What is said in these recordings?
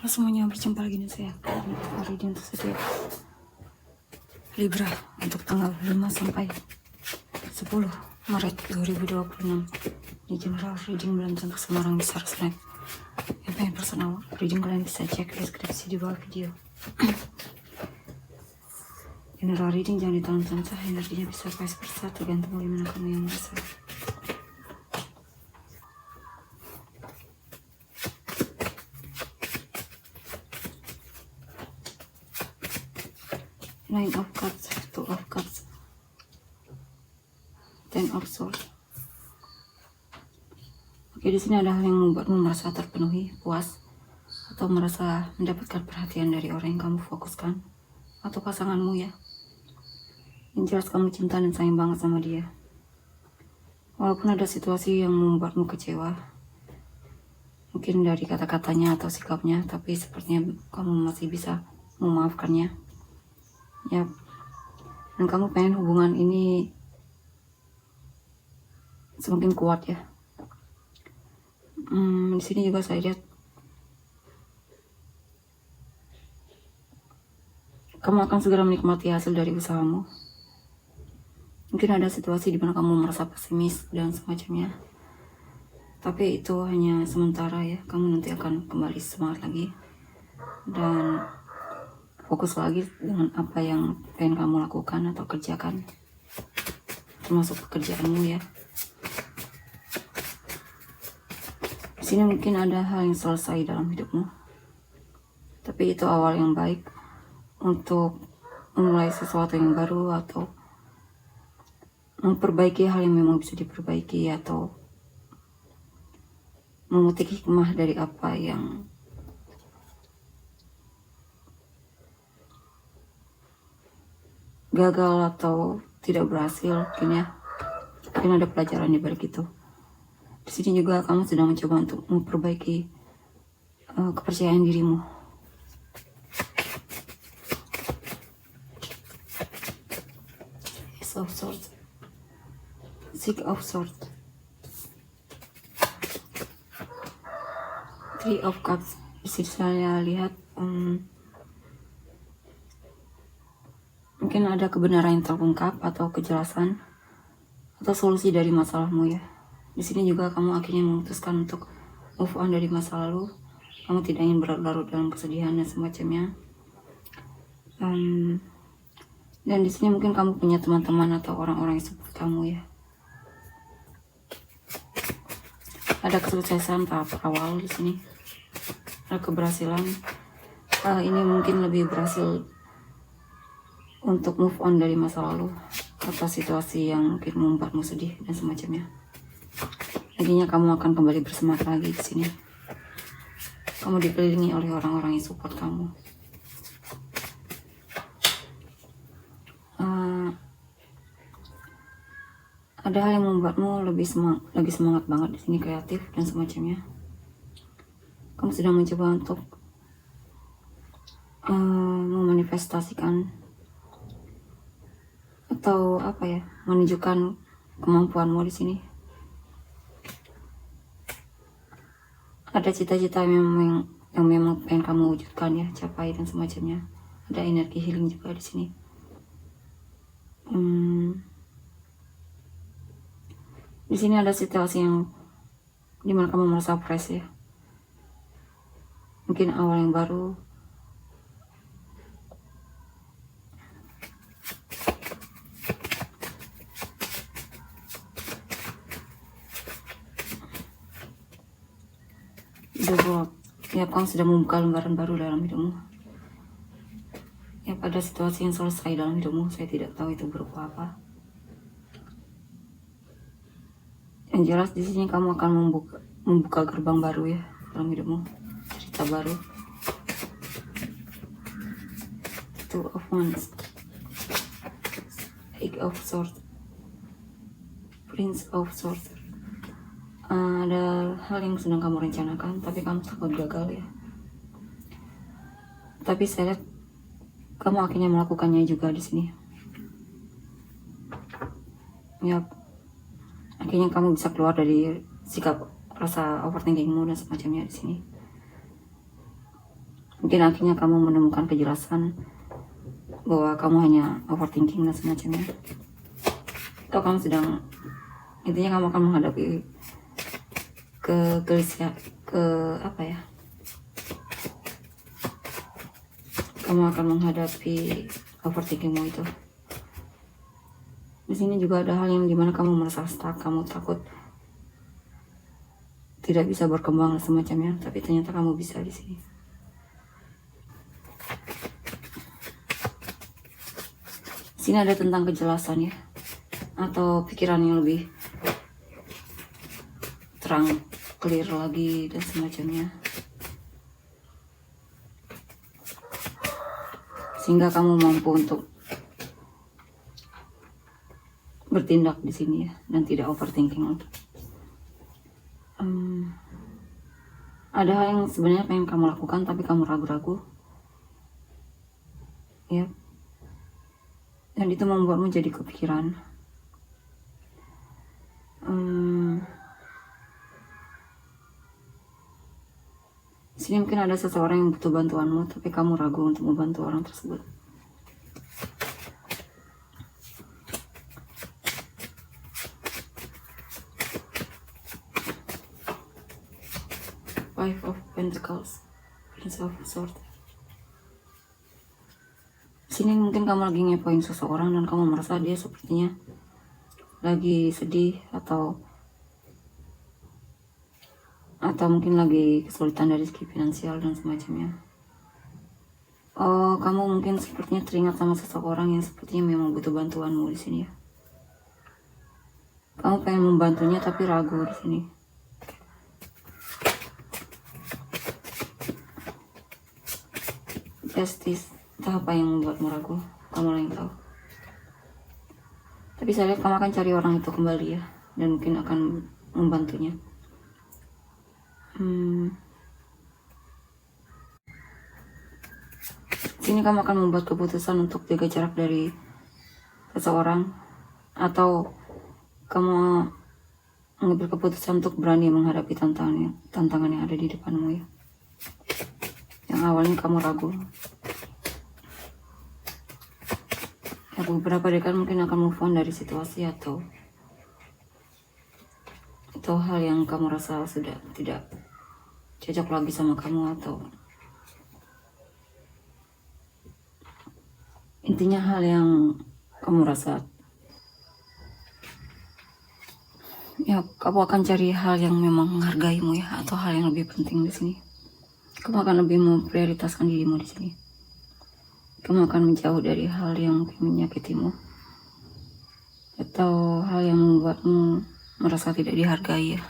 Halo semuanya, berjumpa lagi dengan saya hari ini untuk setiap Libra untuk tanggal 5 sampai 10 Maret 2026 di general reading bulan untuk semua orang besar snap. Yang pengen personal reading kalian bisa cek deskripsi di bawah video. General reading jangan ditonton sah, energinya bisa vice versa tergantung bagaimana kamu yang merasa. Nine of Cups, Two of Cups, Ten of Swords. Oke, di sini ada hal yang membuatmu merasa terpenuhi, puas, atau merasa mendapatkan perhatian dari orang yang kamu fokuskan, atau pasanganmu ya. Yang jelas kamu cinta dan sayang banget sama dia. Walaupun ada situasi yang membuatmu kecewa, mungkin dari kata-katanya atau sikapnya, tapi sepertinya kamu masih bisa memaafkannya. Ya, dan kamu pengen hubungan ini semakin kuat ya. Di sini juga saya lihat kamu akan segera menikmati hasil dari usahamu. Mungkin ada situasi di mana kamu merasa pesimis dan semacamnya, tapi itu hanya sementara ya. Kamu nanti akan kembali semangat lagi dan fokus lagi dengan apa yang pengen kamu lakukan atau kerjakan, termasuk pekerjaanmu ya. Di sini mungkin ada hal yang selesai dalam hidupmu, tapi itu awal yang baik untuk memulai sesuatu yang baru atau memperbaiki hal yang memang bisa diperbaiki, atau memetik hikmah dari apa yang gagal atau tidak berhasil. Mungkin ada pelajaran di balik itu. Di sini juga kamu sedang mencoba untuk memperbaiki kepercayaan dirimu. Ace of Swords, Six of Swords, Three of Cups. Di sini saya lihat mungkin ada kebenaran yang terungkap atau kejelasan atau solusi dari masalahmu ya. Di sini juga kamu akhirnya memutuskan untuk move on dari masa lalu. Kamu tidak ingin berlarut dalam kesedihan dan semacamnya. Dan di sini mungkin kamu punya teman-teman atau orang-orang yang support kamu ya. Ada kesuksesan tahap awal di sini. Ada keberhasilan. Ini mungkin lebih berhasil untuk move on dari masa lalu atau situasi yang mungkin membuatmu sedih dan semacamnya. Akhirnya kamu akan kembali bersemangat lagi di sini. Kamu dikelilingi oleh orang-orang yang support kamu. Ada hal yang membuatmu lebih semangat banget di sini, kreatif dan semacamnya. Kamu sedang mencoba untuk memanifestasikan atau menunjukkan kemampuanmu di sini. Ada cita-cita yang memang pengen kamu wujudkan ya, capai dan semacamnya. Ada energi healing juga di sini. Di sini ada situasi yang dimana kamu merasa fresh ya. Mungkin awal yang baru. Ya, kamu sudah membuka lembaran baru dalam hidupmu. Ya, pada situasi yang selesai dalam hidupmu, saya tidak tahu itu berupa apa. Yang jelas di sini kamu akan membuka gerbang baru ya dalam hidupmu, cerita baru. Two of Wands, Eight of Swords, Prince of Swords. Ada hal yang sedang kamu rencanakan, tapi kamu takut gagal ya. Tapi saya lihat kamu akhirnya melakukannya juga di sini. Ya, akhirnya kamu bisa keluar dari sikap rasa overthinkingmu dan semacamnya di sini. Mungkin akhirnya kamu menemukan kejelasan bahwa kamu hanya overthinking dan semacamnya. Atau kamu sedang, intinya kamu akan menghadapi kamu akan menghadapi overthinkingmu itu. Di sini juga ada hal yang dimana kamu merasa stuck, kamu takut tidak bisa berkembang dan semacamnya, tapi ternyata kamu bisa di sini. Di sini ada tentang kejelasan ya, atau pikiran yang lebih terang, clear lagi dan semacamnya, sehingga kamu mampu untuk bertindak di sini ya, dan tidak overthinking. Ada hal yang sebenarnya pengen kamu lakukan tapi kamu ragu-ragu ya, dan itu membuatmu jadi kepikiran. Sini mungkin ada seseorang yang butuh bantuanmu tapi kamu ragu untuk membantu orang tersebut. Five of Pentacles, Prince of Swords. Sini mungkin kamu lagi ngepoin seseorang dan kamu merasa dia sepertinya lagi sedih atau mungkin lagi kesulitan dari segi finansial dan semacamnya. Kamu mungkin sepertinya teringat sama seseorang yang sepertinya memang butuh bantuanmu di sini ya. Kamu pengen membantunya tapi ragu di sini. Justice, entah apa yang membuatmu ragu, kamu yang tahu. Tapi saya lihat kamu akan cari orang itu kembali ya, dan mungkin akan membantunya. Sini kamu akan membuat keputusan untuk jaga jarak dari seseorang, atau kamu mengambil keputusan untuk berani menghadapi tantangan yang ada di depanmu ya. Yang awalnya kamu ragu. Ya, beberapa dekat mungkin akan move on dari situasi atau hal yang kamu rasa sudah tidak cocok lagi sama kamu, atau intinya hal yang kamu rasa ya, kamu akan cari hal yang memang menghargaimu ya, atau hal yang lebih penting di sini. Kamu akan lebih memprioritaskan dirimu di sini. Kamu akan menjauh dari hal yang menyakitimu atau hal yang membuatmu merasa tidak dihargai ya.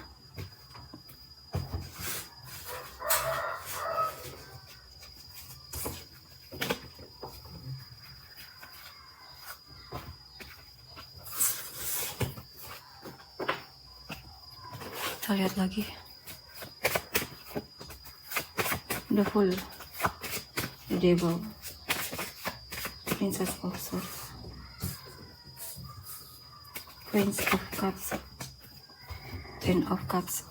Kita lihat lagi. The Fool, The Devil, Princess of Swords, Prince of Cups, Ten of Cups,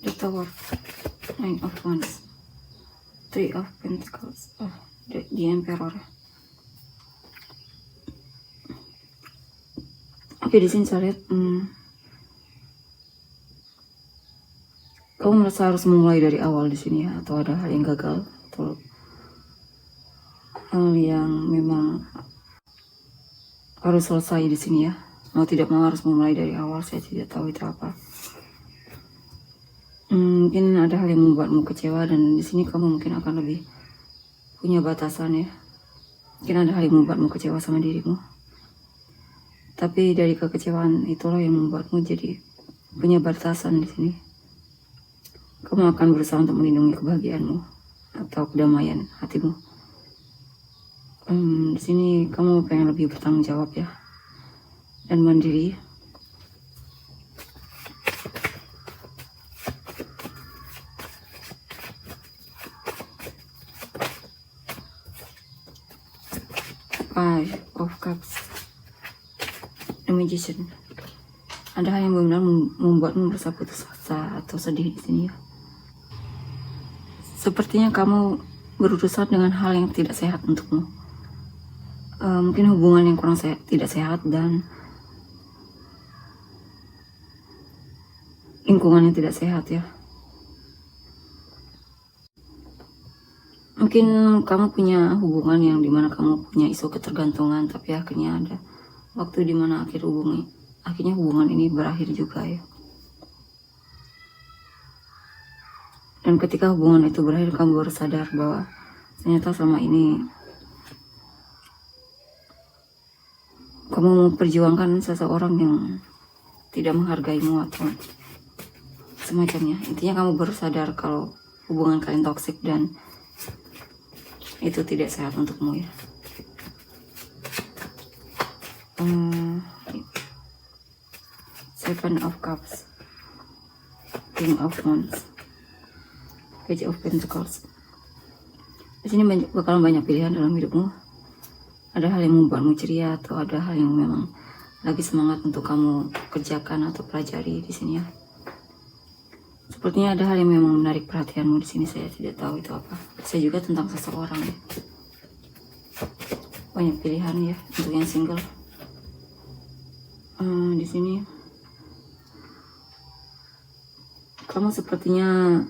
The Tower, Nine of Wands, Three of Pentacles, the Emperor. Oke, di sini saya lihat kamu merasa harus memulai dari awal di sini ya, atau ada hal yang gagal atau hal yang memang harus selesai di sini ya. Mau tidak mau harus memulai dari awal, saya tidak tahu itu apa. Mungkin ada hal yang membuatmu kecewa, dan di sini kamu mungkin akan lebih punya batasan ya. Mungkin ada hal yang membuatmu kecewa sama dirimu. Tapi dari kekecewaan itulah yang membuatmu jadi punya batasan di sini. Kamu akan berusaha untuk melindungi kebahagiaanmu atau kedamaian hatimu. Di sini kamu pengen lebih bertanggung jawab ya, dan mandiri. Five of Cups, The Magician. Ada hal yang benar-benar membuatmu merasa putus asa atau sedih di sini ya. Sepertinya kamu berurusan dengan hal yang tidak sehat untukmu. Mungkin hubungan yang kurang tidak sehat dan lingkungan yang tidak sehat ya. Mungkin kamu punya hubungan yang dimana kamu punya isu ketergantungan, tapi akhirnya ada waktu dimana akhirnya hubungan ini berakhir juga ya. Dan ketika hubungan itu berakhir, kamu baru sadar bahwa ternyata selama ini kamu memperjuangkan seseorang yang tidak menghargaimu atau semacamnya. Intinya kamu baru sadar kalau hubungan kalian toksik dan itu tidak sehat untukmu ya. Seven of Cups, King of Wands, Page of Pentacles. Di sini bakalan banyak pilihan dalam hidupmu. Ada hal yang membuatmu ceria atau ada hal yang memang lagi semangat untuk kamu kerjakan atau pelajari di sini ya. Sepertinya ada hal yang memang menarik perhatianmu di sini. Saya tidak tahu itu apa. Bisa juga tentang seseorang ya. Banyak pilihan ya untuk yang single. Di sini kamu sepertinya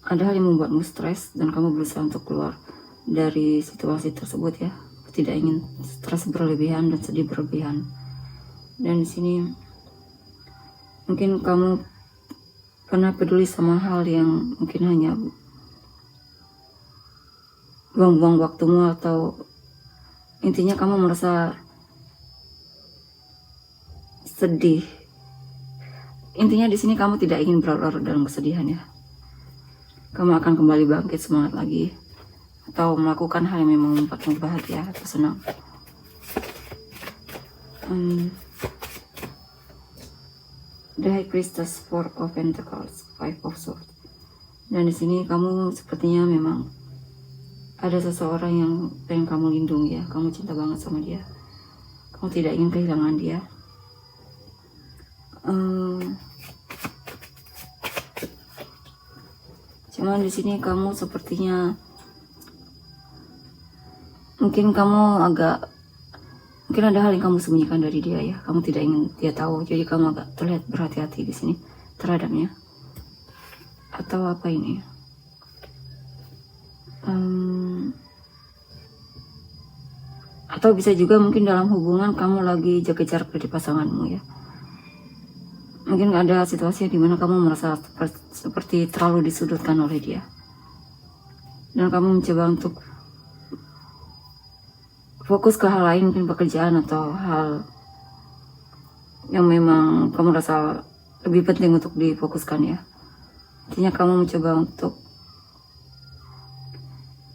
ada hal yang membuatmu stres dan kamu berusaha untuk keluar dari situasi tersebut ya. Tidak ingin stres berlebihan dan sedih berlebihan. Dan di sini mungkin kamu pernah peduli sama hal yang mungkin hanya buang-buang waktumu, atau intinya kamu merasa sedih. Intinya di sini kamu tidak ingin berlarut dalam kesedihan ya. Kamu akan kembali bangkit semangat lagi atau melakukan hal yang memang membuatmu bahagia atau senang. The High Priestess, Four of Pentacles, Five of Swords. Dan di sini kamu sepertinya memang ada seseorang yang pengen kamu lindungi ya. Kamu cinta banget sama dia. Kamu tidak ingin kehilangan dia. Cuman di sini kamu sepertinya mungkin ada hal yang kamu sembunyikan dari dia ya. Kamu tidak ingin dia tahu, jadi kamu agak terlihat berhati-hati di sini terhadapnya. Atau apa ini? Atau bisa juga mungkin dalam hubungan kamu lagi jaga jarak dari pasanganmu ya. Mungkin ada situasi di mana kamu merasa seperti terlalu disudutkan oleh dia. Dan kamu mencoba untuk fokus ke hal lain, mungkin pekerjaan atau hal yang memang kamu rasa lebih penting untuk difokuskan ya. Intinya kamu mencoba untuk,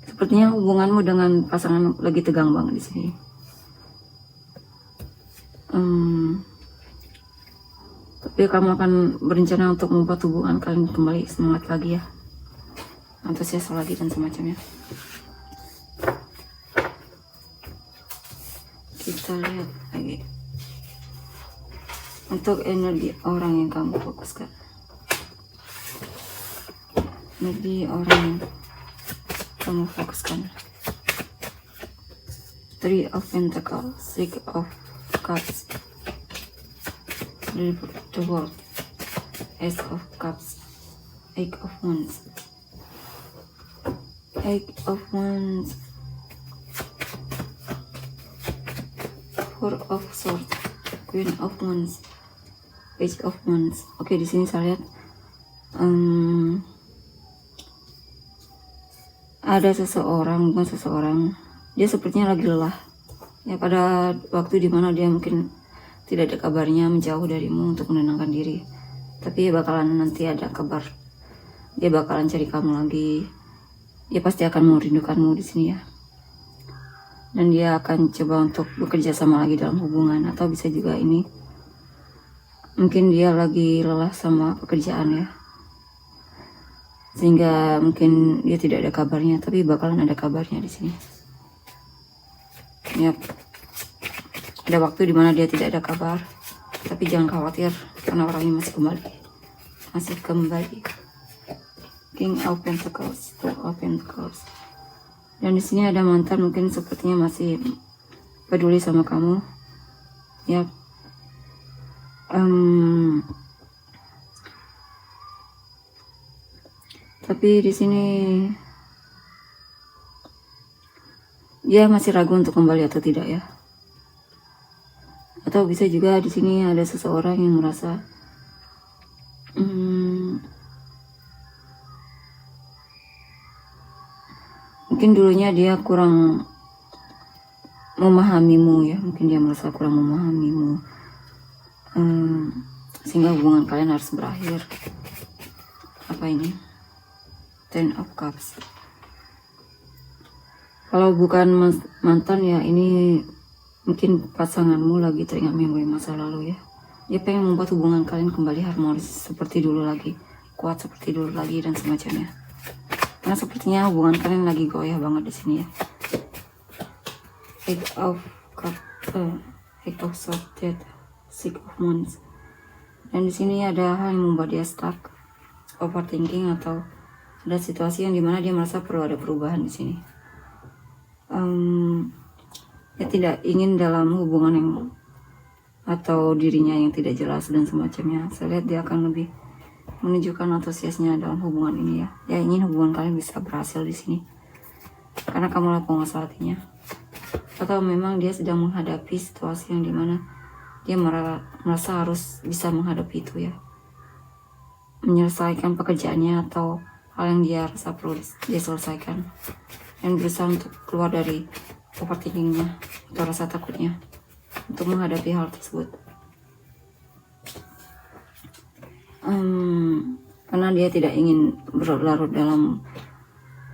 sepertinya hubunganmu dengan pasangan lagi tegang banget di sini. Tapi kamu akan berencana untuk membuat hubungan kalian kembali semangat lagi ya, antusias lagi dan semacamnya. Kita lihat lagi untuk energi orang yang kamu fokuskan. Energi orang yang kamu fokuskan. Three of Pentacles, Six of Cups, the World, Ace of Cups, Eight of Wands, Eight of Wands, Four of Swords, Queen of Wands, Page of Wands. Oke, di sini saya lihat ada seseorang, dia sepertinya lagi lelah ya, pada waktu dimana dia mungkin tidak ada kabarnya, menjauh darimu untuk menenangkan diri. Tapi bakalan nanti ada kabar, dia bakalan cari kamu lagi, dia pasti akan merindukanmu di sini ya. Dan dia akan coba untuk bekerja sama lagi dalam hubungan. Atau bisa juga ini, mungkin dia lagi lelah sama pekerjaan ya, sehingga mungkin dia tidak ada kabarnya, tapi bakalan ada kabarnya di sini. Yap. ada waktu dimana dia tidak ada kabar, tapi jangan khawatir karena orangnya masih kembali. King of Pentacles, Two of Pentacles. Dan di sini ada mantan, mungkin sepertinya masih peduli sama kamu, ya. Tapi di sini dia masih ragu untuk kembali atau tidak, ya. Atau bisa juga di sini ada seseorang yang merasa mungkin dulunya dia kurang memahamimu, ya. Mungkin dia merasa kurang memahamimu, sehingga hubungan kalian harus berakhir. Apa ini? Ten of Cups. Kalau bukan mantan, ya ini mungkin pasanganmu lagi teringat memori masa lalu, ya. Dia pengen membuat hubungan kalian kembali harmonis seperti dulu lagi, kuat seperti dulu lagi, dan semacamnya. Karena sepertinya hubungan kalian lagi goyah banget di sini, ya. Eight of Swords, Death, Six of Wands. Dan di sini ada hal yang membuat dia stuck, overthinking, atau ada situasi yang dimana dia merasa perlu ada perubahan di sini. Dia tidak ingin dalam hubungan yang atau dirinya yang tidak jelas dan semacamnya. Saya lihat dia akan lebih menunjukkan antusiasnya dalam hubungan ini, ya. Dia ingin hubungan kalian bisa berhasil di sini karena kamulah penguasa hatinya. Atau memang dia sedang menghadapi situasi yang dimana dia merasa harus bisa menghadapi itu, ya. Menyelesaikan pekerjaannya atau hal yang dia rasa perlu dia selesaikan, dan berusaha untuk keluar dari overthinkingnya atau rasa takutnya untuk menghadapi hal tersebut. Karena dia tidak ingin berlarut dalam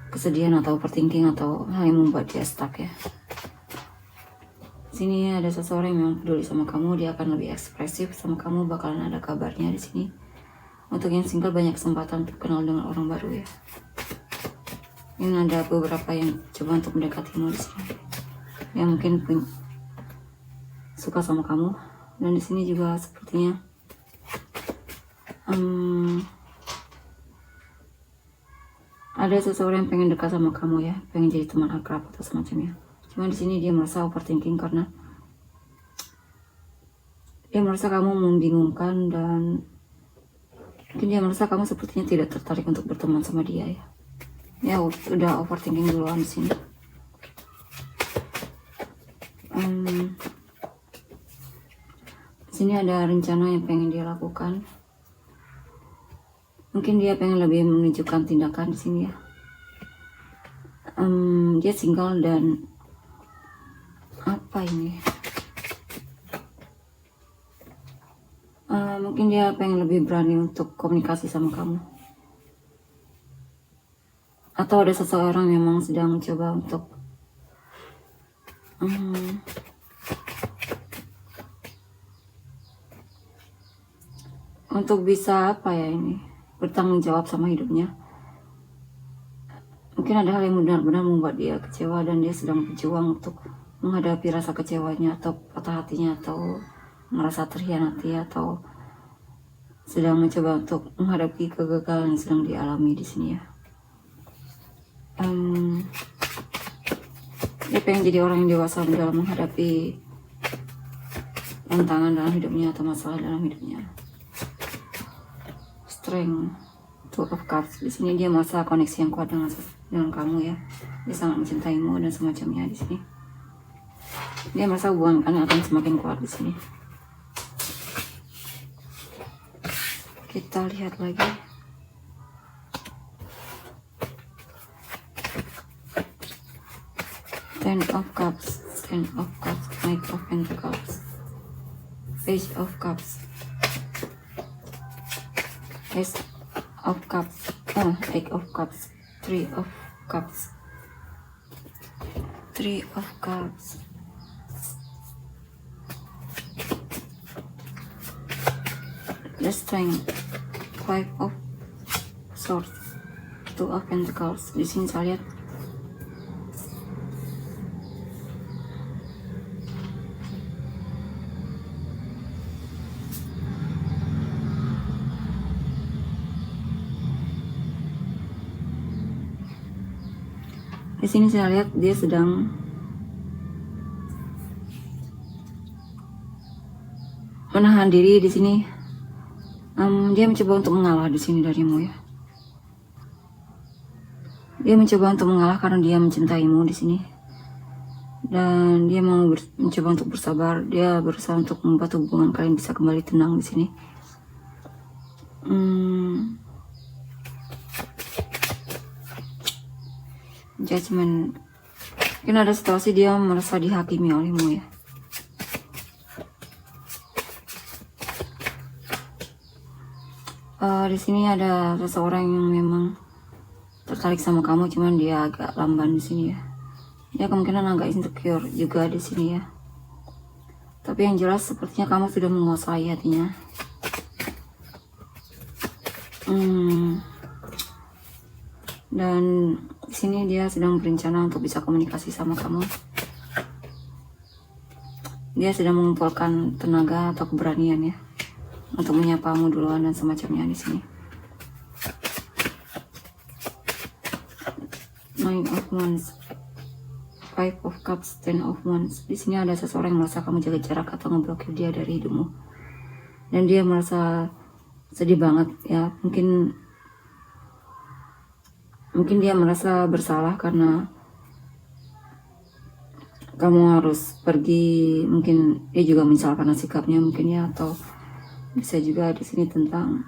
kesedihan atau overthinking atau hal yang membuat dia stuck, ya. Sini ada seseorang yang memang peduli sama kamu, dia akan lebih ekspresif sama kamu, bakalan ada kabarnya di sini. Untuk yang single banyak kesempatan untuk kenal dengan orang baru, ya. Ini ada beberapa yang coba untuk mendekatimu di sini, yang mungkin suka sama kamu. Dan di sini juga sepertinya ada seseorang yang pengen dekat sama kamu, ya, pengen jadi teman akrab atau semacamnya. Cuma di sini dia merasa overthinking karena dia merasa kamu membingungkan, dan mungkin dia merasa kamu sepertinya tidak tertarik untuk berteman sama dia, ya. Ya udah overthinking duluan di sini. Di sini ada rencana yang pengen dia lakukan. Mungkin dia pengen lebih menunjukkan tindakan di sini, ya. Dia single dan apa ini? Mungkin dia pengen lebih berani untuk komunikasi sama kamu. Atau ada seseorang yang memang sedang mencoba untuk bisa apa ya ini, bertanggung jawab sama hidupnya. Mungkin ada hal yang benar-benar membuat dia kecewa, dan dia sedang berjuang untuk menghadapi rasa kecewanya atau patah hatinya, atau merasa terhianati, atau sedang mencoba untuk menghadapi kegagalan yang sedang dialami di sini, ya. Dia pengen jadi orang yang dewasa dalam menghadapi tantangan dalam hidupnya atau masalah dalam hidupnya. Strength, Two of Cups. Di sini dia merasa koneksi yang kuat dengan kamu, ya. Dia sangat mencintaimu dan semacamnya di sini. Dia merasa hubungan kalian akan semakin kuat di sini. Kita lihat lagi. Ten of Cups, Knight of Pentacles, Page of Cups, Ace of Cups, Eight of Cups, Three of Cups, Three of Cups, the Strength, Five of Swords, Two of Pentacles. Di sini saya lihat Di sini saya lihat dia sedang menahan diri di sini. Dia mencoba untuk mengalah di sini darimu ya. Dia mencoba untuk mengalah karena dia mencintaimu di sini. Dan dia mau mencoba untuk bersabar. Dia berusaha untuk membuat hubungan kalian bisa kembali tenang di sini. Judgment. Mungkin ada situasi dia merasa dihakimi olehmu ya. Di sini ada seseorang yang memang tertarik sama kamu, cuman dia agak lamban di sini ya. Dia kemungkinan agak insecure juga di sini ya. Tapi yang jelas sepertinya kamu sudah menguasai hatinya. Dan di sini dia sedang berencana untuk bisa komunikasi sama kamu. Dia sedang mengumpulkan tenaga atau keberanian ya, untuk menyapamu duluan dan semacamnya di sini. Nine of Wands, Five of Cups, Ten of Wands. Di sini ada seseorang yang merasa kamu jaga jarak atau ngeblokir dia dari hidupmu, dan dia merasa sedih banget ya. Mungkin dia merasa bersalah karena kamu harus pergi. Mungkin dia juga menyesal karena sikapnya mungkin ya, atau bisa juga di sini tentang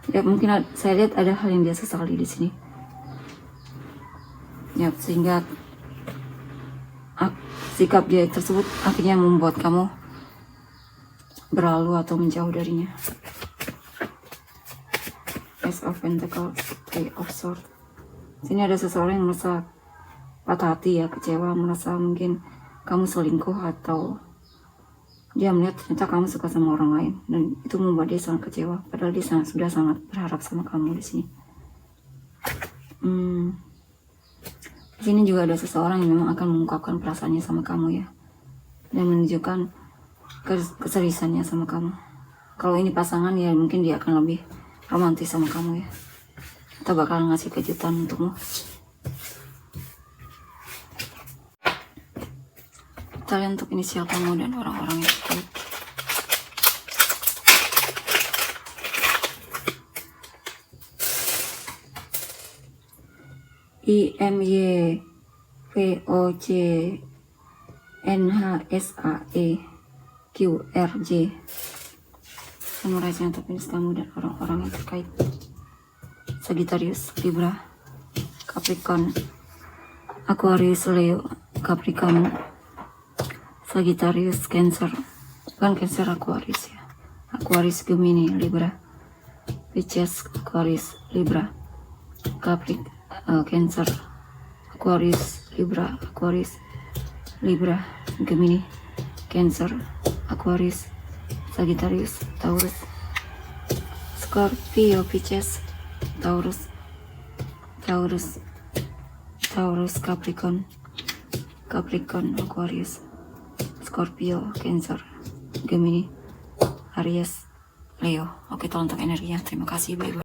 ya, mungkin saya lihat ada hal yang dia sesali di sini ya, sehingga sikap dia tersebut akhirnya membuat kamu berlalu atau menjauh darinya. Ace of Pentacles, Three of Swords. Sini ada seseorang yang merasa patah hati ya, kecewa, merasa mungkin kamu selingkuh, atau dia melihat ternyata kamu suka sama orang lain, dan itu membuat dia sangat kecewa, padahal dia sudah sangat berharap sama kamu di sini. Di sini juga ada seseorang yang memang akan mengungkapkan perasaannya sama kamu ya, dan menunjukkan keseriusannya sama kamu. Kalau ini pasangan ya, mungkin dia akan lebih romantis sama kamu ya, atau bakal ngasih kejutan untukmu. Kita lihat untuk inisial kamu dan orang-orang yang terkait. IMYVOCNHSAEQRJ. Samurai untuk inisial kamu dan orang-orang yang terkait. Sagittarius, Libra, Capricorn, Aquarius, Leo, Capricorn, Sagittarius, Cancer, bukan Cancer, Aquarius ya, Aquarius, Gemini, Libra, Pisces, Aquarius, Libra, Cancer, Aquarius, Libra, Aquarius, Libra, Gemini, Cancer, Aquarius, Sagittarius, Taurus, Scorpio, Pisces, Taurus, Capricorn, Aquarius, Scorpio, Cancer, Gemini, Aries, Leo. Oke, tolong untuk energinya. Terima kasih, bye-bye.